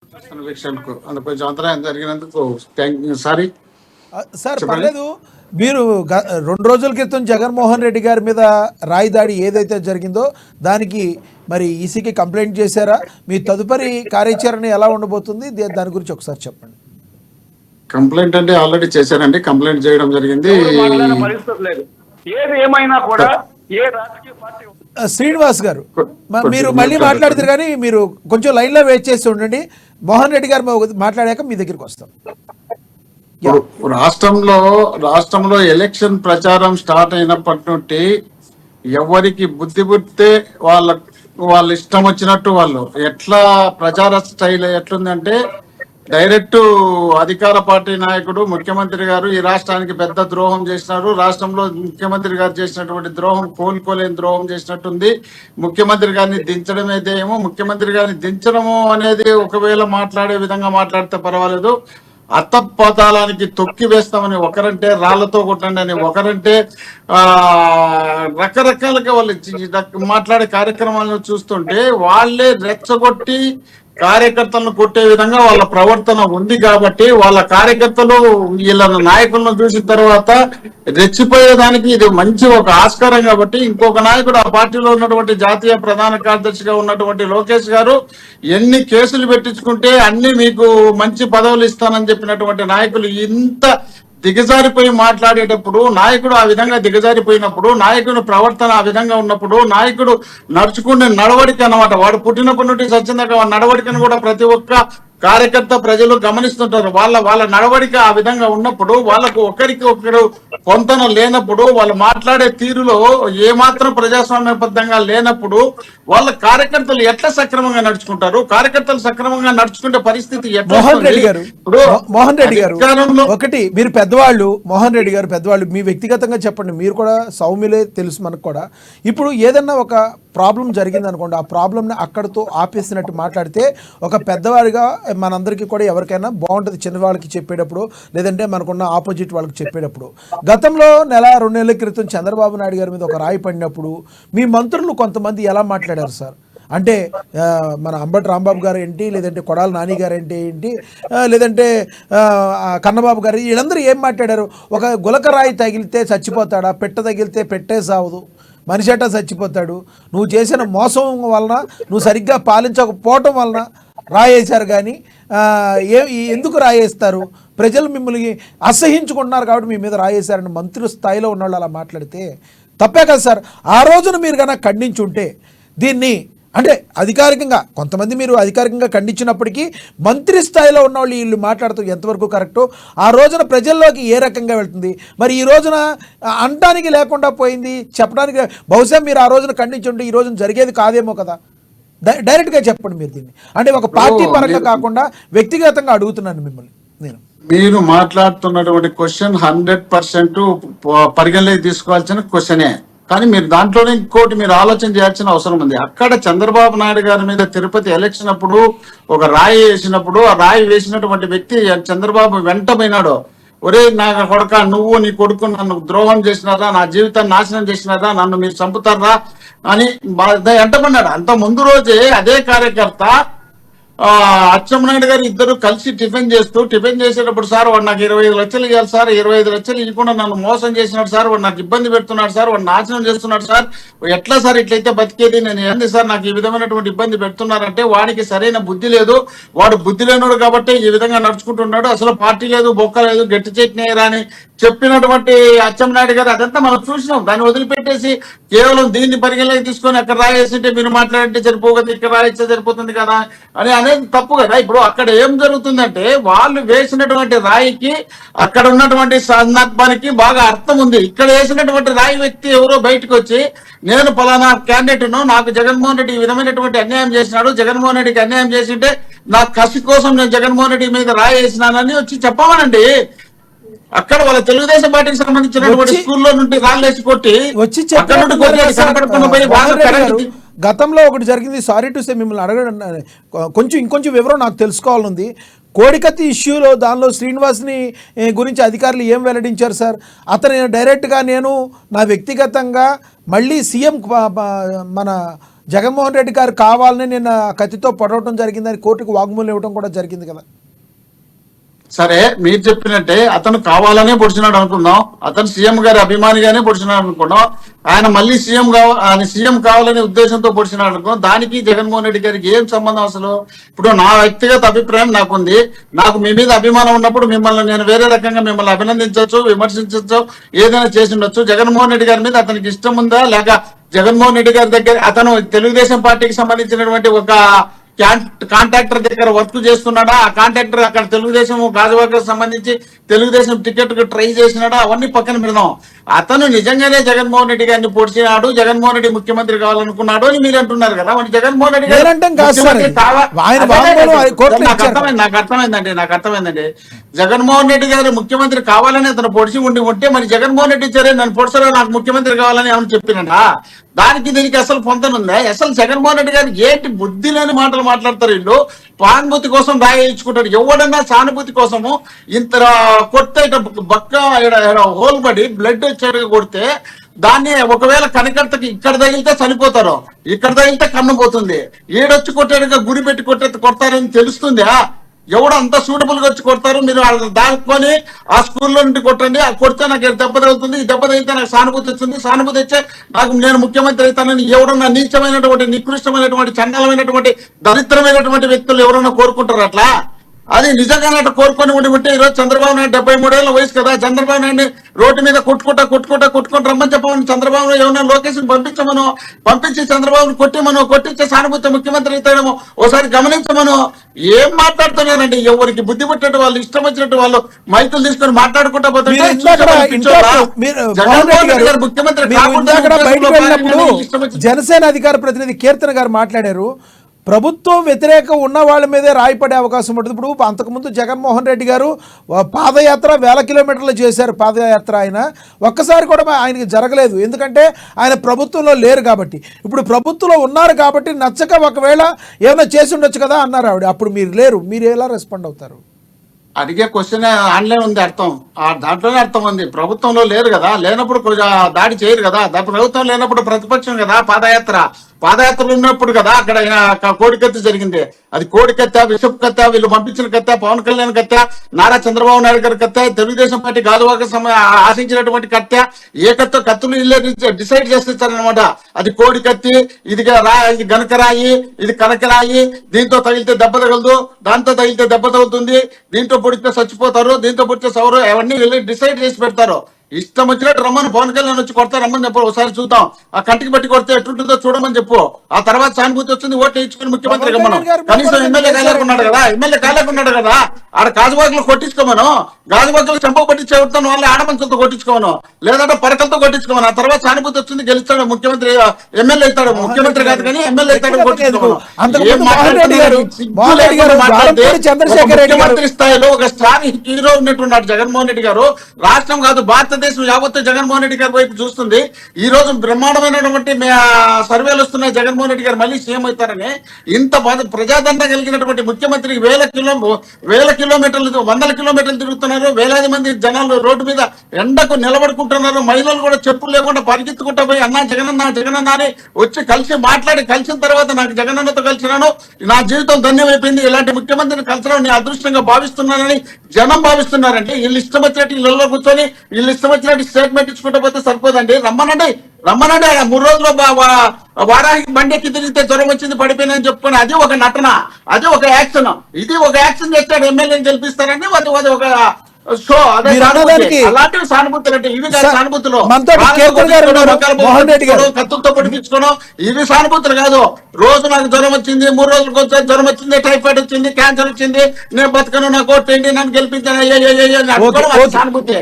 వీక్షణకు అందుకు కొంచెం అంతరాయం జరిగినందుకు సారీ సార్ చెప్పండి. పర్లేదు. మీరు 2 రోజుల క్రితం జగన్మోహన్ రెడ్డి గారి మీద రాయి దాడి ఏదైతే జరిగిందో దానికి మరి ఈసీకి కంప్లైంట్ చేశారా? మీ తదుపరి కార్యాచరణ ఎలా ఉండబోతుంది? దాని గురించి ఒకసారి చెప్పండి. కంప్లైంట్ అంటే ఆల్రెడీ చేశారండి. కంప్లైంట్ చేయడం జరిగింది. ఏది ఏమైనా కూడా ఏ రాజకీయ పార్టీ శ్రీనివాస్ గారు మీరు మళ్ళీ మాట్లాడతారు, కానీ మీరు కొంచెం లైన్లో వెయిట్ చేసి ఉండండి. మోహన్ రెడ్డి గారు మాట్లాడాక మీ దగ్గరికి వస్తాం. రాష్ట్రంలో ఎలక్షన్ ప్రచారం స్టార్ట్ అయినప్పటి నుండి ఎవరికి బుద్ధి పుడితే వాళ్ళ ఇష్టం వచ్చినట్టు వాళ్ళు ఎట్లా ప్రచార స్టైల్ ఎట్లుందంటే డైరెక్ట్ అధికార పార్టీ నాయకుడు ముఖ్యమంత్రి గారు ఈ రాష్ట్రానికి పెద్ద ద్రోహం చేసినారు. రాష్ట్రంలో ముఖ్యమంత్రి గారు చేసినటువంటి ద్రోహం కోలుకోలేని ద్రోహం చేసినట్టుంది. ముఖ్యమంత్రి గారిని దించడం అయితే ఏమో ముఖ్యమంత్రి గారిని దించడము అనేది ఒకవేళ మాట్లాడే విధంగా మాట్లాడితే పర్వాలేదు. అత్తపాతాలానికి తొక్కి వేస్తామని ఒకరంటే రాళ్లతో కొట్టండి అని ఒకరంటే రకరకాలుగా వాళ్ళు మాట్లాడే కార్యక్రమాలను చూస్తుంటే వాళ్ళే రెచ్చగొట్టి కార్యకర్తలను కొట్టే విధంగా వాళ్ళ ప్రవర్తన ఉంది. కాబట్టి వాళ్ళ కార్యకర్తలు వీళ్ళ నాయకులను చూసిన తర్వాత రెచ్చిపోయేదానికి ఇది మంచి ఒక ఆస్కారం. కాబట్టి ఇంకొక నాయకుడు ఆ పార్టీలో ఉన్నటువంటి జాతీయ ప్రధాన కార్యదర్శిగా ఉన్నటువంటి లోకేష్ గారు ఎన్ని కేసులు పెట్టించుకుంటే అన్ని మీకు మంచి పదవులు ఇస్తానని చెప్పినటువంటి నాయకులు ఇంత దిగజారిపోయి మాట్లాడేటప్పుడు, నాయకుడు ఆ విధంగా దిగజారిపోయినప్పుడు, నాయకుడు ప్రవర్తన ఆ విధంగా ఉన్నప్పుడు, నాయకుడు నడుచుకునే నడవడిక అన్నమాట, వాడు పుట్టినప్పటి నుండి సచ్చిందాక నడవడికను కూడా ప్రతి ఒక్క కార్యకర్త ప్రజలు గమనిస్తుంటారు. వాళ్ళ నడవడిక ఆ విధంగా ఉన్నప్పుడు, వాళ్ళకు ఒకరికి ఒకరు పొంతన లేనప్పుడు, వాళ్ళు మాట్లాడే తీరులో ఏమాత్రం ప్రజాస్వామ్యబద్ధంగా లేనప్పుడు వాళ్ళ కార్యకర్తలు ఎట్లా సక్రమంగా నడుచుకుంటారు? కార్యకర్తలు సక్రమంగా నడుచుకుంటే పరిస్థితి ఎట్లా? మోహన్ రెడ్డి గారు ఒకటి, మీరు పెద్దవాళ్ళు, మోహన్ రెడ్డి గారు పెద్దవాళ్ళు, మీ వ్యక్తిగతంగా చెప్పండి. మీరు కూడా సౌమ్యులే, తెలుసు మనకు కూడా. ఇప్పుడు ఏదన్నా ఒక ప్రాబ్లం జరిగింది అనుకోండి, ఆ ప్రాబ్లంని అక్కడితో ఆపేసినట్టు మాట్లాడితే ఒక పెద్దవాడిగా మనందరికీ కూడా ఎవరికైనా బాగుంటుంది. చిన్నవాళ్ళకి చెప్పేటప్పుడు, లేదంటే మనకున్న ఆపోజిట్ వాళ్ళకి చెప్పేటప్పుడు. గతంలో 1-2 నెలల క్రితం చంద్రబాబు నాయుడు గారి మీద ఒక రాయి పడినప్పుడు మీ మంత్రులు కొంతమంది ఎలా మాట్లాడారు సార్? అంటే మన అంబటి రాంబాబు గారు ఏంటి, లేదంటే కొడాలి నాని గారు ఏంటి, లేదంటే కన్నబాబు గారు, వీళ్ళందరూ ఏం మాట్లాడారు? ఒక గులకరాయి తగిలితే చచ్చిపోతాడా, పెట్ట తగిలితే పెట్టే సావదు, మనిషి అట్టా చచ్చిపోతాడు, నువ్వు చేసిన మోసం వలన, నువ్వు సరిగ్గా పాలించకపోవటం వలన రాయేశారు. కానీ ఎందుకు రాయేస్తారు? ప్రజలు మిమ్మల్ని అసహించుకుంటున్నారు కాబట్టి మీ మీద రాయేశారని మంత్రి స్థాయిలో ఉన్నవాళ్ళు అలా మాట్లాడితే తప్పే కదా సార్? ఆ రోజున మీరు కన్నా ఖండించుంటే దీన్ని, అంటే అధికారికంగా కొంతమంది మీరు అధికారికంగా ఖండించినప్పటికీ మంత్రి స్థాయిలో ఉన్నవాళ్ళు వీళ్ళు మాట్లాడుతూ ఎంతవరకు కరెక్టో, ఆ రోజున ప్రజల్లోకి ఏ రకంగా వెళ్తుంది? మరి ఈ రోజున అనడానికి లేకుండా పోయింది, చెప్పడానికి. బహుశా మీరు ఆ రోజున ఖండించుంటే ఈ రోజున జరిగేది కాదేమో కదా. డైరెక్ట్గా చెప్పండి మీరు దీన్ని. అంటే ఒక పార్టీ పరంగా కాకుండా వ్యక్తిగతంగా అడుగుతున్నాను మిమ్మల్ని నేను. మీరు మాట్లాడుతున్నటువంటి క్వశ్చన్ 100% పరిగణలోకి తీసుకోవాల్సిన క్వశ్చనే. కానీ మీరు దాంట్లోనే ఇంకోటి మీరు ఆలోచన చేయాల్సిన అవసరం ఉంది. అక్కడ చంద్రబాబు నాయుడు గారి మీద తిరుపతి ఎలక్షన్ అప్పుడు ఒక రాయి వేసినప్పుడు, ఆ రాయి వేసినటువంటి వ్యక్తి చంద్రబాబు వెంట పోయినాడు. ఒరే నా కొడుక, నువ్వు నీ కొడుకు నన్ను ద్రోహం చేసినారా, నా జీవితాన్ని నాశనం చేసినారా, నన్ను మీరు చంపుతారా అని వెంటబడినాడు. అంత ముందు రోజే అదే కార్యకర్త అచ్చెన్నాయుడు గారు ఇద్దరు కలిసి టిఫిన్ చేసేటప్పుడు, సార్ వాడు నాకు 25 లక్షలు ఇవ్వాలి సార్, 25 లక్షలు ఇవ్వకుండా నన్ను మోసం చేసినాడు సార్, వాడు నాకు ఇబ్బంది పెడుతున్నాడు సార్, వాడు నాశనం చేస్తున్నాడు సార్, ఎట్లా సార్ ఇట్లయితే బతికేది, నేను ఏంది సార్ నాకు ఈ విధమైనటువంటి ఇబ్బంది పెడుతున్నారంటే వాడికి సరైన బుద్ధి లేదు, వాడు బుద్ధి లేనుడు కాబట్టి ఈ విధంగా నడుచుకుంటున్నాడు, అసలు పార్టీ లేదు, బొక్క లేదు, గట్టి చట్నీ అని చెప్పినటువంటి అచ్చెన్నాయుడు గారు అదంతా మనం చూసినాం. దాన్ని వదిలిపెట్టేసి కేవలం దీన్ని పరిగణలోకి తీసుకొని అక్కడ రాయేసింటే మీరు మాట్లాడంటే సరిపోతుంది, ఇక్కడ రాయిస్తే సరిపోతుంది కదా అని అనేది తప్పు కదా. ఇప్పుడు అక్కడ ఏం జరుగుతుందంటే వాళ్ళు వేసినటువంటి రాయికి అక్కడ ఉన్నటువంటి సందర్భానికి బాగా అర్థం ఉంది. ఇక్కడ వేసినటువంటి రాయి వ్యక్తి ఎవరో బయటకు వచ్చి నేను పలానా క్యాండిడేట్ను, నాకు జగన్మోహన్ రెడ్డి ఈ విధమైనటువంటి అన్యాయం చేసినాడు, జగన్మోహన్ రెడ్డికి అన్యాయం చేసింటే నా కసి కోసం నేను జగన్మోహన్ రెడ్డి మీద రాయి వేసినానని వచ్చి చెప్పమనండి. అక్కడ వాళ్ళ తెలుగుదేశం పార్టీకి సంబంధించినటువంటి స్కూల్లో నుండి రాళ్ళేసి కొట్టి వచ్చి గతంలో ఒకటి జరిగింది. సారీ టు సే, మిమ్మల్ని అడగడం ఇంకొంచెం వివరం నాకు తెలుసుకోవాలనుంది. కోడికత్తి ఇష్యూలో దానిలో శ్రీనివాస్ని గురించి అధికారులు ఏం వెల్లడించారు సార్? అతను డైరెక్ట్గా నేను నా వ్యక్తిగతంగా మళ్ళీ సీఎం మన జగన్మోహన్ రెడ్డి గారు కావాలని నిన్న కత్తితో పొడవటం జరిగిందని కోర్టుకు వాగ్మూలం ఇవ్వడం కూడా జరిగింది కదా. సరే, మీరు చెప్పినట్టే అతను కావాలనే పొడిచినాడు అనుకుందాం, అతను సీఎం గారి అభిమానిగానే పొడిచినాడు అనుకుందాం, ఆయన మళ్ళీ సీఎం కావాలనే ఉద్దేశంతో పొడిచినాడు అనుకో, దానికి జగన్మోహన్ రెడ్డి గారికి ఏం సంబంధం అసలు? ఇప్పుడు నా వ్యక్తిగత అభిప్రాయం నాకుంది, నాకు మీ మీద అభిమానం ఉన్నప్పుడు మిమ్మల్ని నేను వేరే రకంగా మిమ్మల్ని అభినందించవచ్చు, విమర్శించవచ్చు, ఏదైనా చేసి ఉండొచ్చు. జగన్మోహన్ రెడ్డి గారి మీద అతనికి ఇష్టం ఉందా లేక జగన్మోహన్ రెడ్డి గారి దగ్గర అతను తెలుగుదేశం పార్టీకి సంబంధించినటువంటి ఒక కాంట్రాక్టర్ దగ్గర వర్క్ చేస్తున్నాడా, ఆ కాంట్రాక్టర్ అక్కడ తెలుగుదేశం గాజువాకకు సంబంధించి తెలుగుదేశం టికెట్ కు ట్రై చేసినాడా, అవన్నీ పక్కన పెడదాం. అతను నిజంగానే జగన్మోహన్ రెడ్డి గారిని పొడిచినాడు, జగన్మోహన్ రెడ్డి ముఖ్యమంత్రి కావాలనుకున్నాడు అని మీరు అంటున్నారు కదా. మరి జగన్మోహన్ రెడ్డి గారు నాకు అర్థమైందండి. జగన్మోహన్ రెడ్డి గారు ముఖ్యమంత్రి కావాలని అతను పొడిచి ఉంటే మరి జగన్మోహన్ రెడ్డి సరే నన్ను పొడిచారో నాకు ముఖ్యమంత్రి కావాలని ఏమని చెప్పినడా? దానికి దీనికి అసలు పొందనుందా? అసలు జగన్మోహన్ రెడ్డి గారికి ఏంటి బుద్ధి లేని మాటలు మాట్లాడతారు వీళ్ళు. సానుభూతి కోసం రాయించుకుంటారు. ఎవడన్నా సానుభూతి కోసము ఇంత కొడితే బక్క హోల్ పడి బ్లడ్ వచ్చేట్టుగా కొడితే దాన్ని ఒకవేళ కనకర్తకి ఇక్కడ తగిలితే చనిపోతారు, ఇక్కడ తగిలితే కన్ను పోతుంది, ఏడొచ్చి కొట్టేట్టుగా గురి పెట్టి కొడతారని తెలుస్తుందా? ఎవడు అంత సూటబుల్ గా వచ్చి కొడతారు? మీరు దాచుకొని ఆ స్కూల్లో నుండి కొట్టండి, ఆ కొడితే నాకు దెబ్బ తగ్గుతుంది, ఈ దెబ్బ తగ్గితే నాకు సానుభూతి వస్తుంది, సానుభూతి వచ్చే నాకు నేను ముఖ్యమంత్రి అవుతానని ఎవరన్నా నీచమైనటువంటి నికృష్టమైనటువంటి చండాలమైనటువంటి దరిద్రమైనటువంటి వ్యక్తులు ఎవరన్నా కోరుకుంటారు అట్లా? అది నిజంగానే అట్లా కోరుకొని ఉంటే ఈరోజు చంద్రబాబు నాయుడు 73 ఏళ్ళ వయసు కదా, చంద్రబాబు నాయుడిని రోడ్డు మీద కొట్టుకుంటా రమ్మని చెప్పమని చంద్రబాబు ఏమన్నా లోకేషన్ పంపించి చంద్రబాబుని కొట్టించే సానుభూతి ముఖ్యమంత్రి అవుతాడేమో ఒకసారి గమనించమను. ఏం మాట్లాడుతున్నారండి? ఎవరికి బుద్ధి పుట్టినట్టు వాళ్ళు ఇష్టం వచ్చినట్టు వాళ్ళు మైకులు తీసుకొని మాట్లాడుకుంటా పోతుంటే జనసేన అధికార ప్రతినిధి కీర్తన గారు మాట్లాడారు, ప్రభుత్వం వ్యతిరేకం ఉన్న వాళ్ళ మీదే రాయిపడే అవకాశం ఉంటుంది. ఇప్పుడు అంతకుముందు జగన్మోహన్ రెడ్డి గారు పాదయాత్ర 1000 కిలోమీటర్లు చేశారు. పాదయాత్ర ఆయన ఒక్కసారి కూడా ఆయనకి జరగలేదు, ఎందుకంటే ఆయన ప్రభుత్వంలో లేరు కాబట్టి. ఇప్పుడు ప్రభుత్వంలో ఉన్నారు కాబట్టి నచ్చక ఒకవేళ ఏమైనా చేసి ఉండొచ్చు కదా అన్నారు ఆవిడ. అప్పుడు మీరు లేరు, మీరు ఎలా రెస్పాండ్ అవుతారు? అడిగే క్వశ్చన్ ఆన్లైన్ ఉంది, అర్థం దాంట్లోనే అర్థం ఉంది. ప్రభుత్వంలో లేరు కదా, లేనప్పుడు దాడి చేయరు కదా. ప్రభుత్వం లేనప్పుడు ప్రతిపక్షం కదా. పాదయాత్రలు ఉన్నప్పుడు కదా అక్కడ కోడికత్తి జరిగింది. అది కోడికత్త, విషపు కత్త, వీళ్ళు పంపించిన కత్త, పవన్ కళ్యాణ్ కత్త, నారా చంద్రబాబు నాయుడు గారి కత్త, తెలుగుదేశం పార్టీ గాజువాక ఆశించినటువంటి కత్త, ఏ కత్తులు ఇల్లే డిసైడ్ చేస్తారనమాట. అది కోడికత్తి, ఇది గనకరాయి, ఇది కనకరాయి, దీంతో తగిలితే దెబ్బ తగలదు, దాంతో తగిలితే దెబ్బ తగులుతుంది, దీంతో పొడితే చచ్చిపోతారు, దీంతో పొడితే సౌరు, అవన్నీ డిసైడ్ చేసి పెడతారు. ఇష్టం వచ్చినట్టు రమ్మని పవన్ కళ్యాణ్ వచ్చి కొడతారు, రమ్మని చెప్పు, ఒకసారి చూద్దాం. ఆ కంటికి బట్టి కొడితే ఎట్లుంటుందో చూడమని చెప్పు. ఆ తర్వాత సానుభూతి వచ్చింది, ఓట్లు ఇచ్చుకుని ముఖ్యమంత్రి మనం కనీసం ఎమ్మెల్యే కాలేకున్నాడు కదా ఆడ గాజువాకలు కొట్టించుకోమను, గాజువాకలు చెంప కొట్టించే వాళ్ళ ఆడమంచులతో కొట్టించుకోమను, లేదంటే పరకలతో కొట్టించుకోమను. ఆ తర్వాత సానుభూతి వచ్చింది, గెలుస్తాడు ముఖ్యమంత్రి, ఎమ్మెల్యే అవుతాడు, ముఖ్యమంత్రి కాదు కానీ ఎమ్మెల్యే అవుతాడు, కొట్టించుకోమను. ముఖ్యమంత్రి స్థాయిలో ఒక స్టార్ హీరో ఉన్నట్టున్నాడు జగన్మోహన్ రెడ్డి గారు. రాష్ట్రం కాదు భారతదేశం యావత్తు జగన్మోహన్ రెడ్డి గారి వైపు చూస్తుంది. ఈ రోజు బ్రహ్మాండమైనటువంటి సర్వేలు వస్తున్నాయి, జగన్మోహన్ రెడ్డి గారు మళ్ళీ సీఎం అవుతారని. ఇంత ప్రజాదరణ కలిగినటువంటి ముఖ్యమంత్రికి 1000 కిలోమీటర్లు 100 కిలోమీటర్లు తిరుగుతున్నారు, వేలాది మంది జనాలు రోడ్డు మీద ఎండకు నిలబడుకుంటున్నారు, మహిళలు కూడా చెప్పులు లేకుండా పరిగెత్తుకుంటా పోయి అన్నా జగనన్న అని వచ్చి కలిసిన తర్వాత నాకు జగనన్నతో కలిసినాను, నా జీవితం ధన్యమైపోయింది, ఇలాంటి ముఖ్యమంత్రిని కలిసడం నేను అదృష్టంగా భావిస్తున్నానని జనం భావిస్తున్నారంటే వీళ్ళు ఇష్టం వచ్చినట్టు ఇళ్ళలో కూర్చొని వీళ్ళు ఇష్టం వచ్చినట్టు స్టేట్మెంట్ ఇచ్చుకుంటూ పోతే సరిపోదండి. రమ్మనండి 3 రోజులు వారానికి బండెక్కి తిరిగితే జ్వరం వచ్చింది పడిపోయిందని చెప్పుకొని అది ఒక నటన, అది ఒక యాక్షన్. ఇది ఒక యాక్షన్ చేస్తాడు, ఎమ్మెల్యేని గెలిపిస్తారని అది ఒక షో. అదే అలాంటివి సానుభూతులు అంటే ఇవి కాదు సానుభూతులు. కత్తులతో పొడిపించుకోవడం ఇవి సానుభూతులు కాదు. రోజు నాకు జ్వరం వచ్చింది, 3 రోజులకు వచ్చి జ్వరం వచ్చింది, టైఫాయిడ్ వచ్చింది, క్యాన్సర్ వచ్చింది, నేను బతకను, నాకు ఓటేయండి, నన్ను గెలిపించాను సానుభూతి.